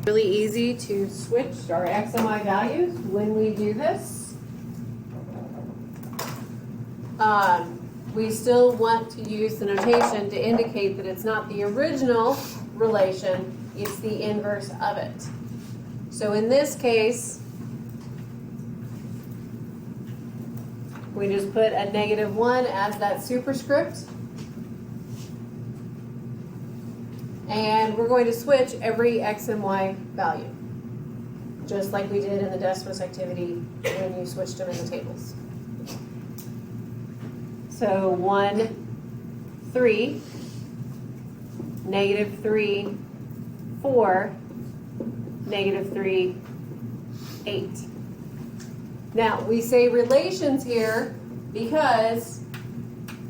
Really easy to switch our x and y values when we do this. We still want to use the notation to indicate that it's not the original relation, it's the inverse of it. So in this case, we just put a -1 as that superscript. And we're going to switch every x and y value, just like we did in the Desmos activity when you switched them in the tables. So 1, 3, -3, 4, -3, 8. Now, we say relations here because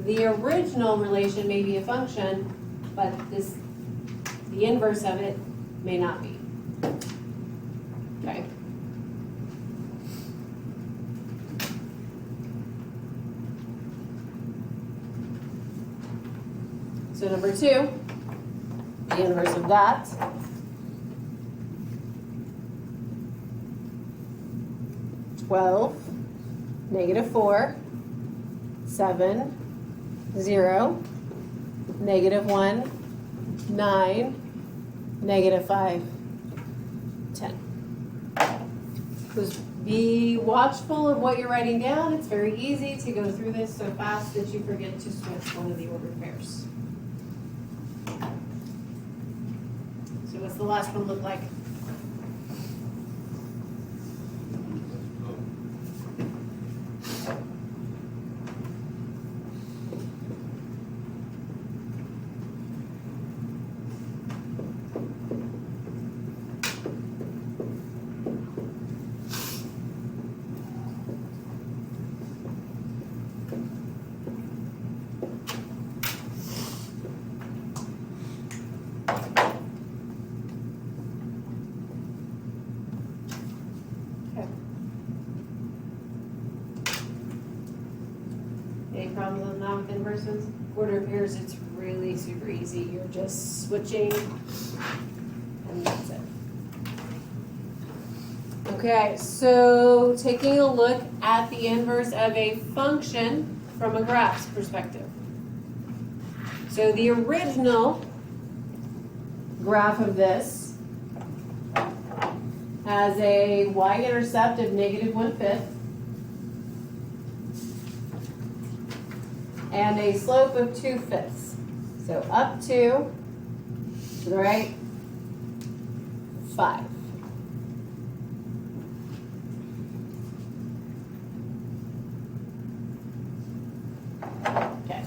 the original relation may be a function, but the inverse of it may not be. Okay. So number 2, the inverse of that. -12, -4, 7, 0, -1, 9, -5, 10. Just be watchful of what you're writing down. It's very easy to go through this so fast that you forget to switch one of the ordered pairs. So what's the last one look like? Any problems with that with inverses? Order of pairs, it's really super easy. You're just switching, and that's it. Okay, so taking a look at the inverse of a function from a graph's perspective. So the original graph of this has a y-intercept of -1/5. And a slope of 2/5. So up to the right, 5. Okay.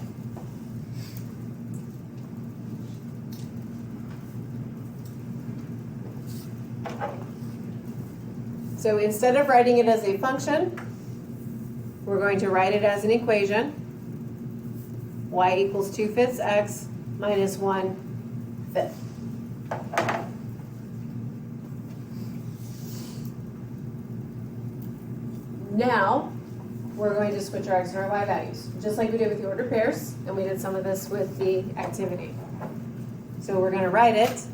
So instead of writing it as a function, we're going to write it as an equation. Y equals 2/5 x minus 1/5. Now, we're going to switch our x and our y values, just like we did with the ordered pairs, and we did some of this with the activity. So we're going to write it,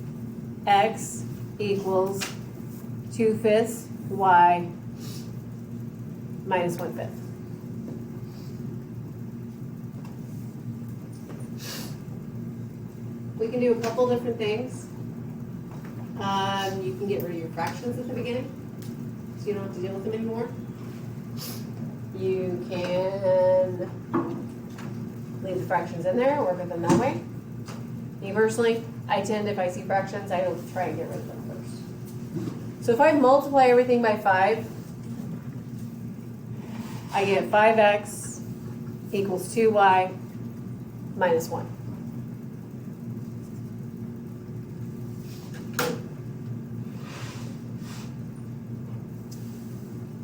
x equals 2/5 y minus 1/5. We can do a couple different things. You can get rid of your fractions at the beginning, so you don't have to deal with them anymore. You can leave the fractions in there, work with them that way. Me personally, I tend, if I see fractions, I will try and get rid of them first. So if I multiply everything by 5, I get 5x equals 2y minus 1.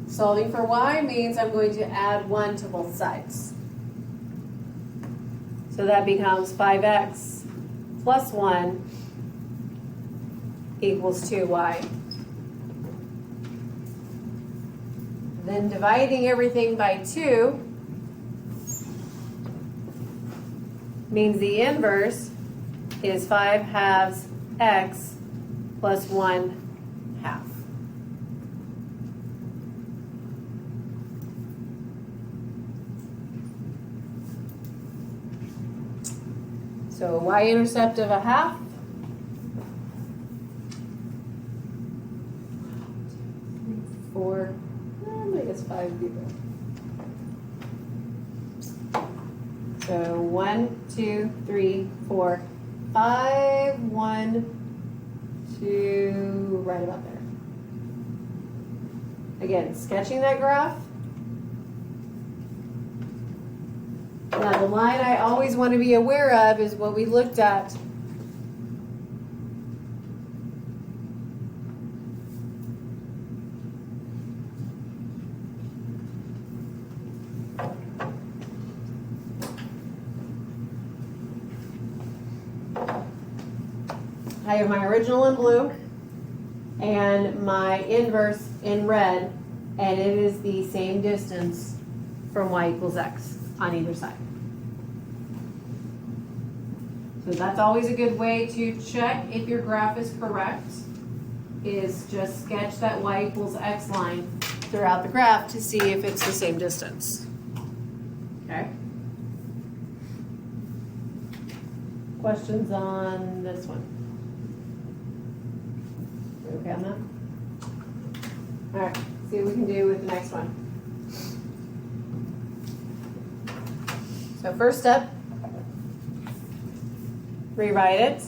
Solving for y means I'm going to add 1 to both sides. So that becomes 5x plus 1 equals 2y. Then dividing everything by 2 means the inverse is 5 halves x plus 1 half. So a y-intercept of a half. Four, I guess 5 people. So 1, 2, 3, 4, 5, 1, 2, right about there. Again, sketching that graph. Now the line I always want to be aware of is what we looked at. I have my original in blue and my inverse in red, and it is the same distance from y equals x on either side. So that's always a good way to check if your graph is correct, is just sketch that y equals x line throughout the graph to see if it's the same distance. Okay? Questions on this one? Okay on that? All right, see what we can do with the next one. So first step, rewrite it.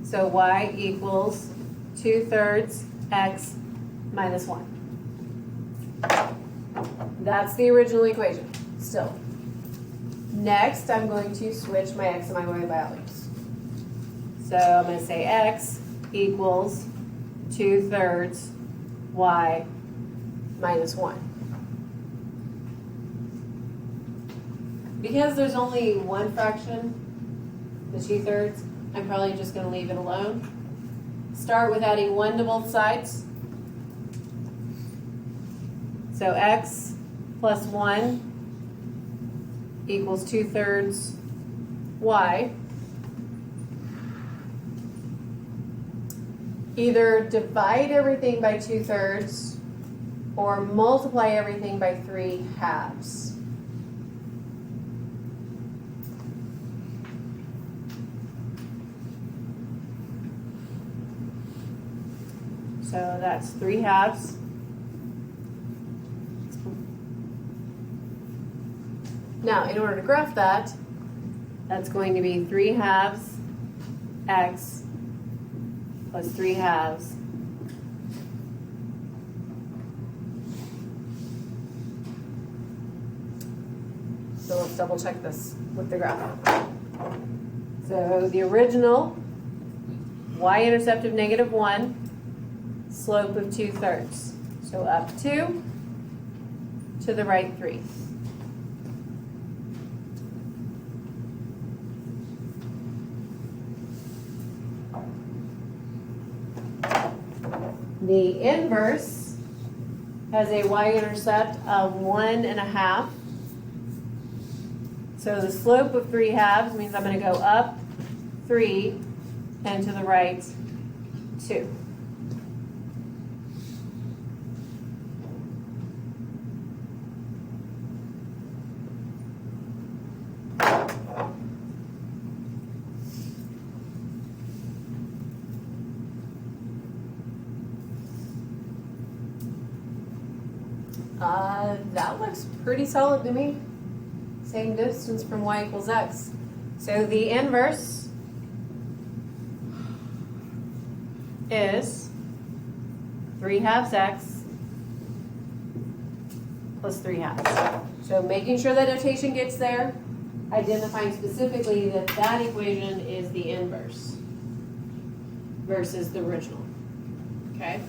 So y equals 2/3 x minus 1. That's the original equation, still. Next, I'm going to switch my x and my y values. So I'm going to say x equals 2/3 y minus 1. Because there's only one fraction, the 2/3, I'm probably just going to leave it alone. Start with adding 1 to both sides. So x plus 1 equals 2/3 y. Either divide everything by 2/3 or multiply everything by 3/2. So that's 3/2. Now, in order to graph that, that's going to be 3/2 x plus 3/2. So let's double check this with the graph. So the original y-intercept of -1, slope of 2/3. So up 2, to the right 3. The inverse has a y-intercept of 1.5. So the slope of 3/2 means I'm going to go up 3 and to the right 2. That looks pretty solid to me. Same distance from y equals x. So the inverse is 3/2 x plus 3/2. So making sure that notation gets there, identifying specifically that that equation is the inverse versus the original. Okay?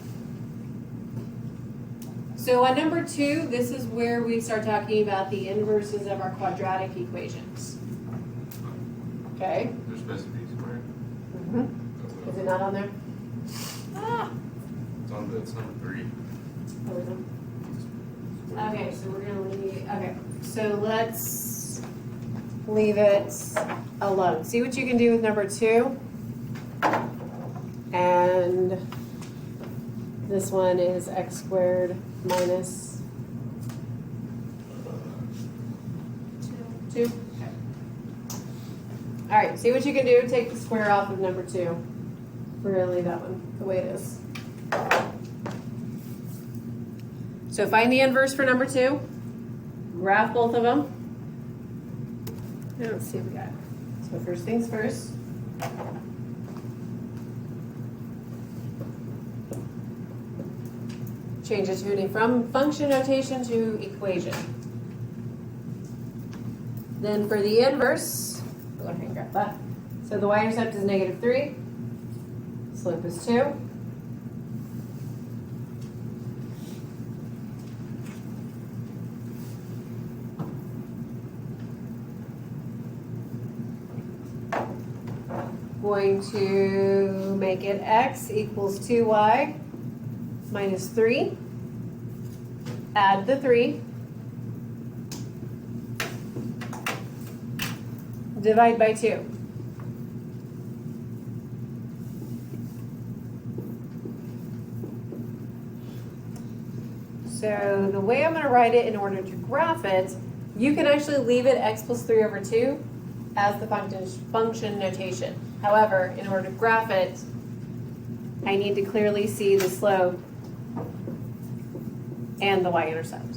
So on number 2, this is where we start talking about the inverses of our quadratic equations. Okay? They're supposed to be square. Mm-hmm. Is it not on there? Ah! It's number 3. Oh, is it? Okay, so we're gonna leave. Okay, so let's leave it alone. See what you can do with number 2, and This one is x squared minus 2. Okay. All right, see what you can do. Take the square off of number 2. We're going to leave that one the way it is. So find the inverse for number 2. Graph both of them. And let's see what we got. So first things first. Change the tuning from function notation to equation. Then for the inverse, go ahead and grab that. So the y-intercept is -3. Slope is 2. Going to make it x equals 2y minus 3. Add the 3. Divide by 2. So the way I'm going to write it in order to graph it, you can actually leave it x plus 3 over 2 as the function notation. However, in order to graph it, I need to clearly see the slope and the y-intercept.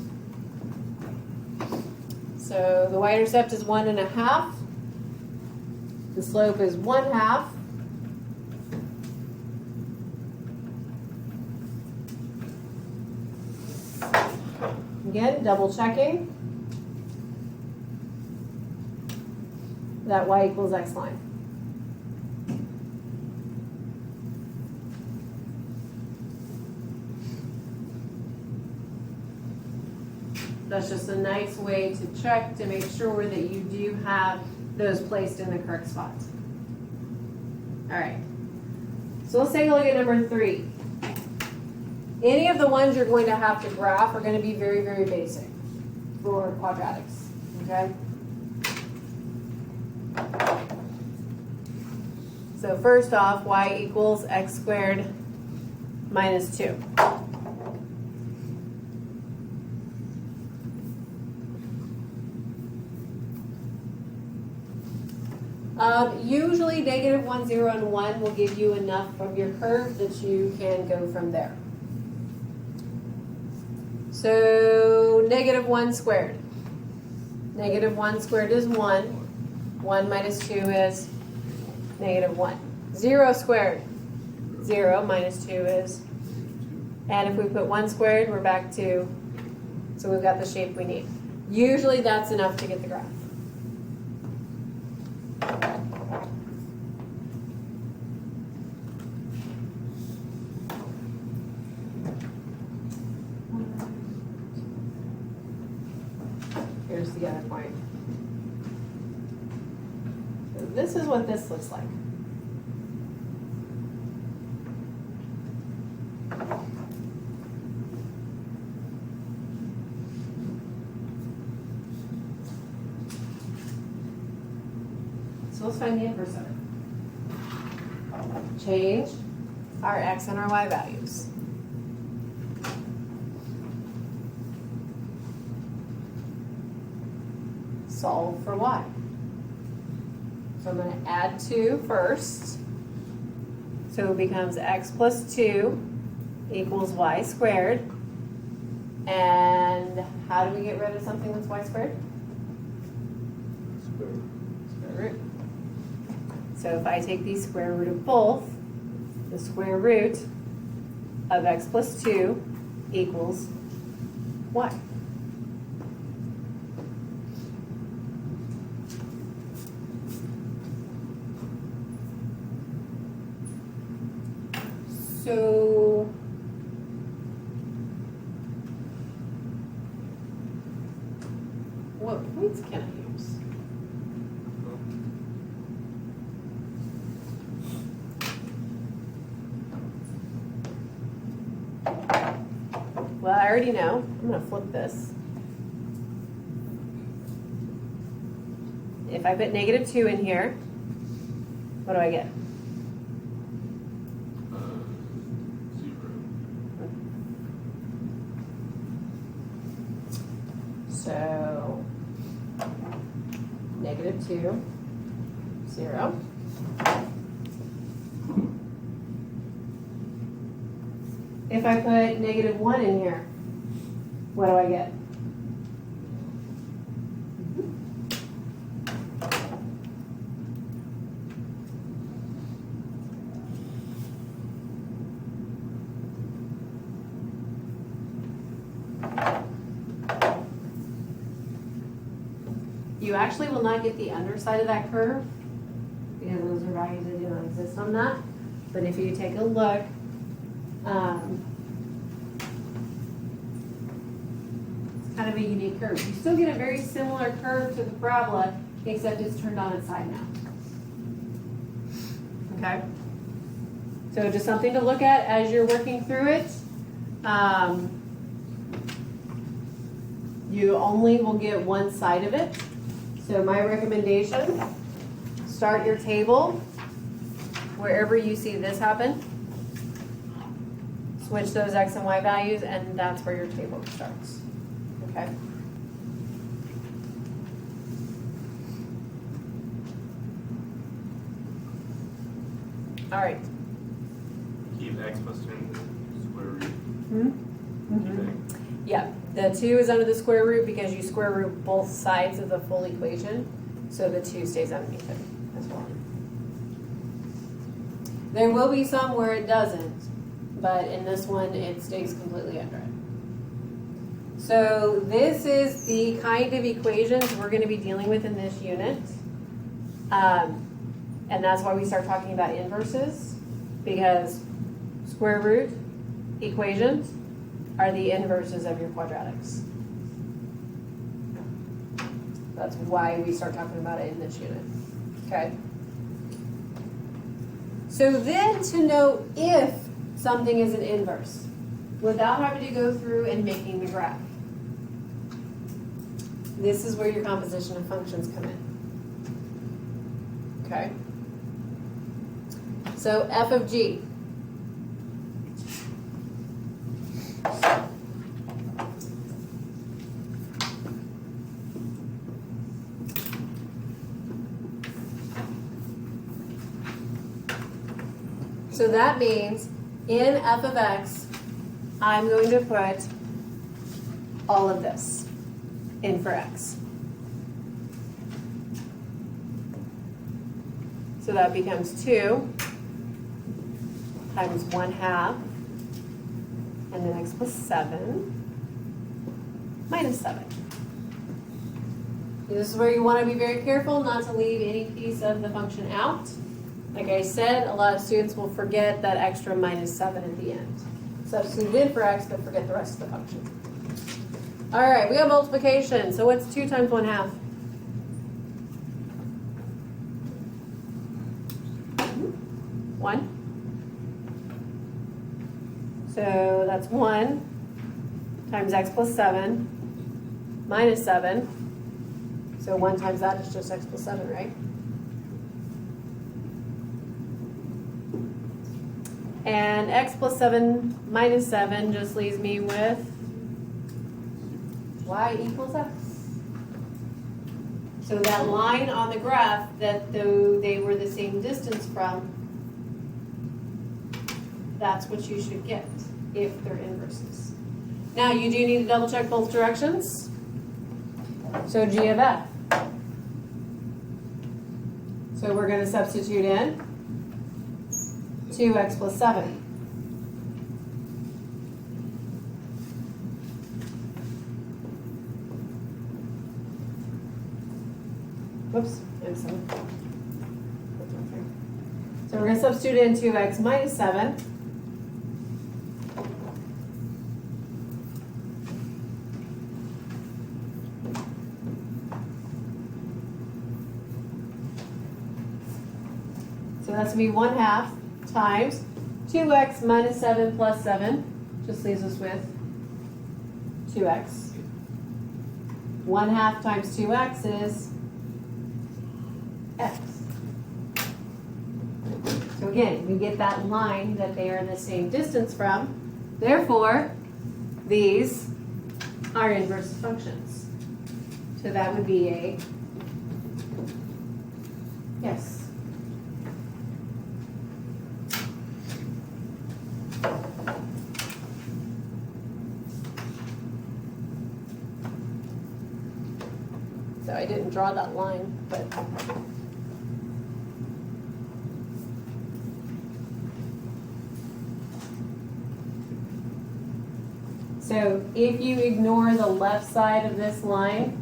So the y-intercept is 1.5. The slope is 1/2. Again, double checking that y equals x line. That's just a nice way to check to make sure that you do have those placed in the correct spot. All right, so let's take a look at number 3. Any of the ones you're going to have to graph are going to be very, very basic for quadratics, okay? So first off, y equals x squared minus 2. Usually -1, 0, and 1 will give you enough of your curve that you can go from there. So -1 squared. -1 squared is 1. 1 minus 2 is -1. 0 squared. 0 minus 2 is. And if we put 1 squared, we're back to, so we've got the shape we need. Usually that's enough to get the graph. Here's the other point. So this is what this looks like. So let's find the inverse of it. Change our x and our y values. Solve for y. So I'm going to add 2 first. So it becomes x plus 2 equals y squared. And how do we get rid of something that's y squared? Square root. So if I take the square root of both, the square root of x plus 2 equals y. So what weights can I use? Well, I already know. I'm going to flip this. If I put -2 in here, what do I get? 0. negative 2, 0. If I put negative 1 in here, what do I get? You actually will not get the underside of that curve because those are values that do not exist on that. But if you take a look, it's kind of a unique curve. You still get a very similar curve to the parabola, except it's turned on its side now. Okay? So just something to look at as you're working through it. You only will get one side of it. So my recommendation, start your table wherever you see this happen. Switch those x and y values, and that's where your table starts. Okay? All right. Keep x plus 2 in the square root. Mm-hmm. Yeah, the 2 is under the square root because you square root both sides of the full equation, so the 2 stays underneath it as well. There will be some where it doesn't, but in this one it stays completely under it. So this is the kind of equations we're going to be dealing with in this unit. And that's why we start talking about inverses, because square root equations are the inverses of your quadratics. That's why we start talking about it in this unit. Okay? So then to know if something is an inverse, without having to go through and making the graph, this is where your composition of functions come in. Okay? So f of g. So that means in f of x, I'm going to put all of this in for x. So that becomes 2 times 1/2, and then x plus 7 minus 7. This is where you want to be very careful not to leave any piece of the function out. Like I said, a lot of students will forget that extra minus 7 at the end. Substitute in for x, but forget the rest of the function. All right, we got multiplication. So what's 2 times 1/2? 1. So that's 1 times x plus 7 minus 7. So 1 times that is just x plus 7, right? And x plus 7 minus 7 just leaves me with y equals x. So that line on the graph that though they were the same distance from, that's what you should get if they're inverses. Now you do need to double check both directions. So g of f. So we're going to substitute in 2x plus 7. Whoops, and 7. So we're going to substitute in 2x minus 7. So that's going to be 1/2 times 2x minus 7 plus 7. Just leaves us with 2x. 1/2 times 2x is x. So again, we get that line that they are the same distance from. Therefore, these are inverse functions. So that would be a Yes. So I didn't draw that line, but. So if you ignore the left side of this line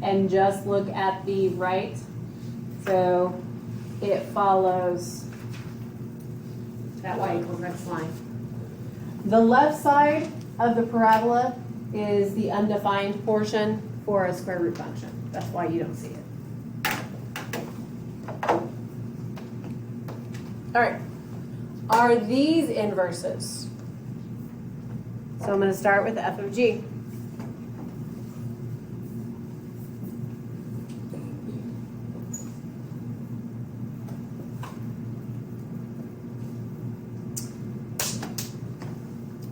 and just look at the right, so it follows that y equals x line. The left side of the parabola is the undefined portion for a square root function. That's why you don't see it. All right. Are these inverses? So I'm going to start with f of g.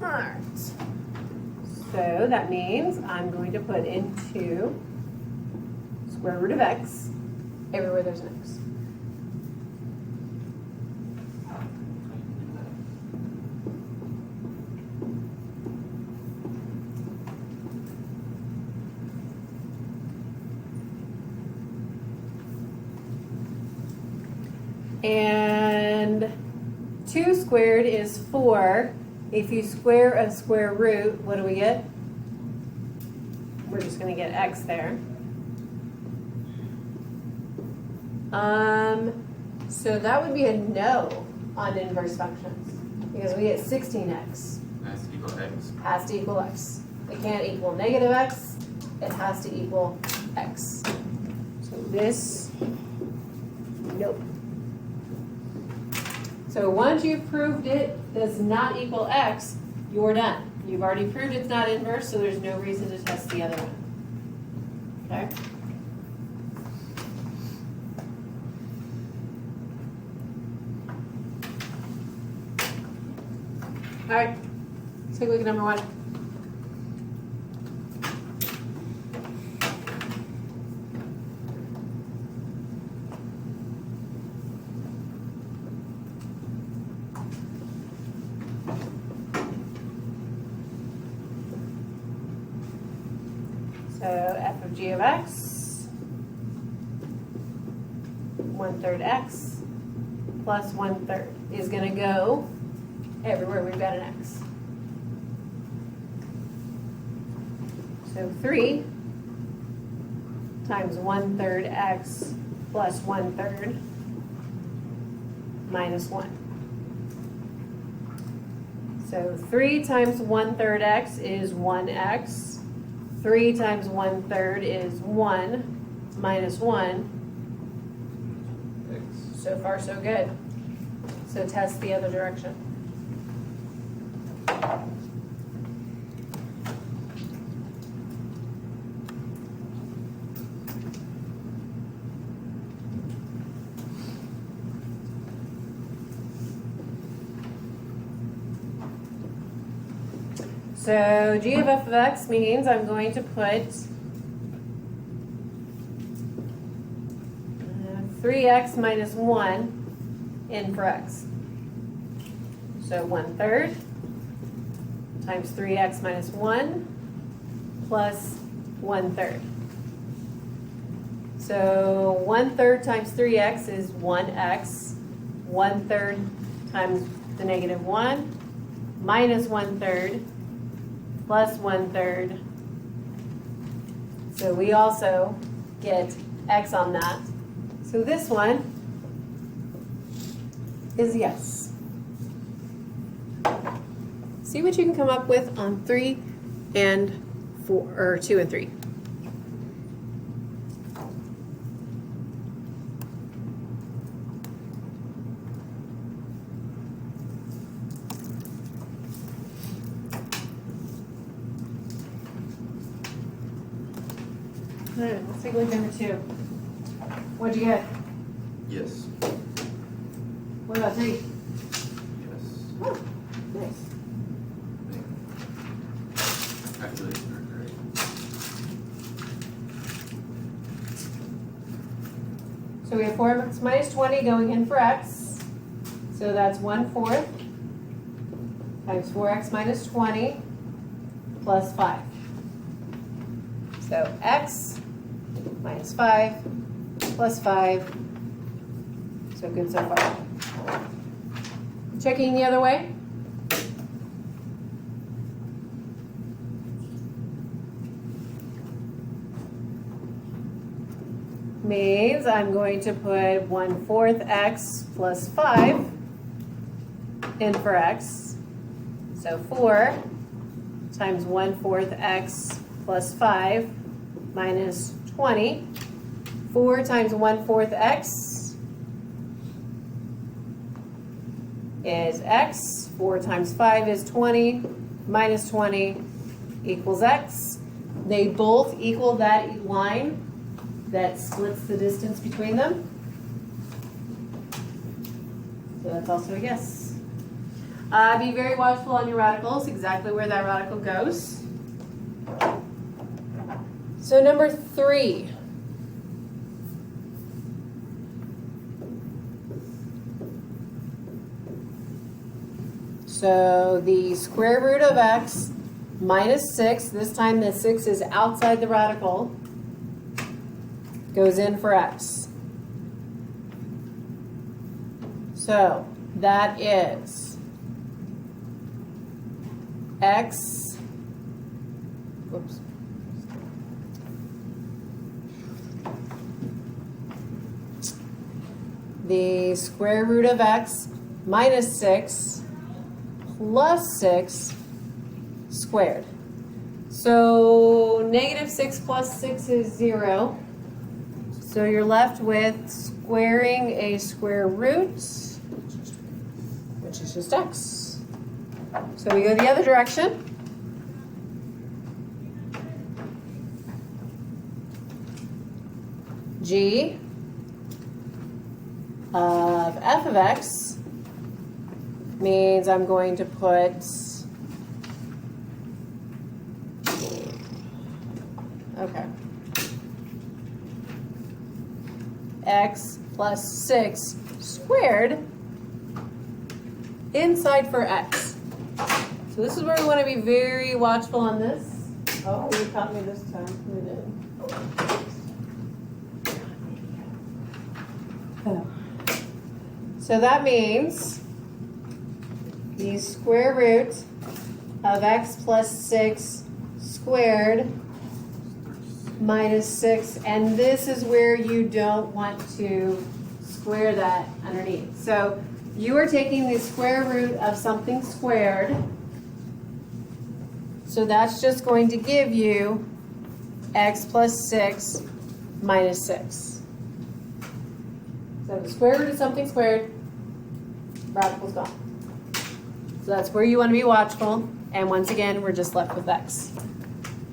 All right. So that means I'm going to put into square root of x everywhere there's an x. And 2 squared is 4. If you square a square root, what do we get? We're just going to get x there. So that would be a no on inverse functions because we get 16x. Has to equal x. Has to equal x. It can't equal negative x. It has to equal x. So this, nope. So once you've proved it does not equal x, you're done. You've already proved it's not inverse, so there's no reason to test the other one. Okay? All right, let's take a look at number 1. So f of g of x, 1/3 x plus 1/3 is going to go everywhere we've got an x. So 3 times 1/3 x plus 1/3 minus 1. So 3 times 1/3 x is 1x. 3 times 1/3 is 1 minus 1. X. So far, so good. So test the other direction. So g of f of x means I'm going to put 3x minus 1 in for x. So 1/3 times 3x minus 1 plus 1/3. So 1/3 times 3x is 1x. 1/3 times the negative 1 minus 1/3 plus 1/3. So we also get x on that. So this one is yes. See what you can come up with on 3 and 4, or 2 and 3. All right, let's take a look at number 2. What'd you get? Yes. What about 3? Yes. Oh, nice. Calculations are great. So So we have 4x minus 20 going in for x. So that's 1/4 times 4x minus 20 plus 5. So x minus 5 plus 5. So good so far. Checking the other way. Means I'm going to put 1/4 x plus 5 in for x. So 4 times 1/4 x plus 5 minus 20. 4 times 1/4 x is x. 4 times 5 is 20. Minus 20 equals x. They both equal that line that splits the distance between them. So that's also a yes. Be very watchful on your radicals, exactly where that radical goes. So number 3. So the square root of x minus 6, this time the 6 is outside the radical, goes in for x. So that is x, whoops. The square root of x minus 6 plus 6 squared. So negative 6 plus 6 is 0. So you're left with squaring a square root, which is just x. So we go the other direction. G of f of x means I'm going to put x plus 6 squared inside for x. So this is where we want to be very watchful on this. Oh, you caught me this time. You did. Oh. So that means the square root of x plus 6 squared minus 6, and this is where you don't want to square that underneath. So you are taking the square root of something squared, so that's just going to give you x plus 6 minus 6. So the square root of something squared, radical's gone. So that's where you want to be watchful, and once again, we're just left with x.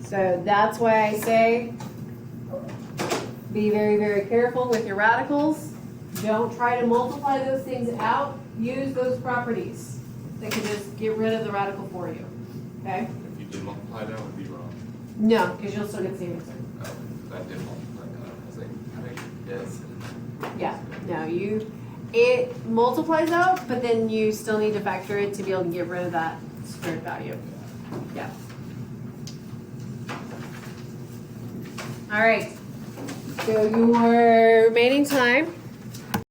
So that's why I say be very, very careful with your radicals. Don't try to multiply those things out. Use those properties that can just get rid of the radical for you. Okay? If you did multiply, that would be wrong. No, because you'll still get the same answer. Oh, that did multiply. I was like, how do I get this? Yeah. No, it multiplies out, but then you still need to factor it to be able to get rid of that squared value. Yeah. All right. So your remaining time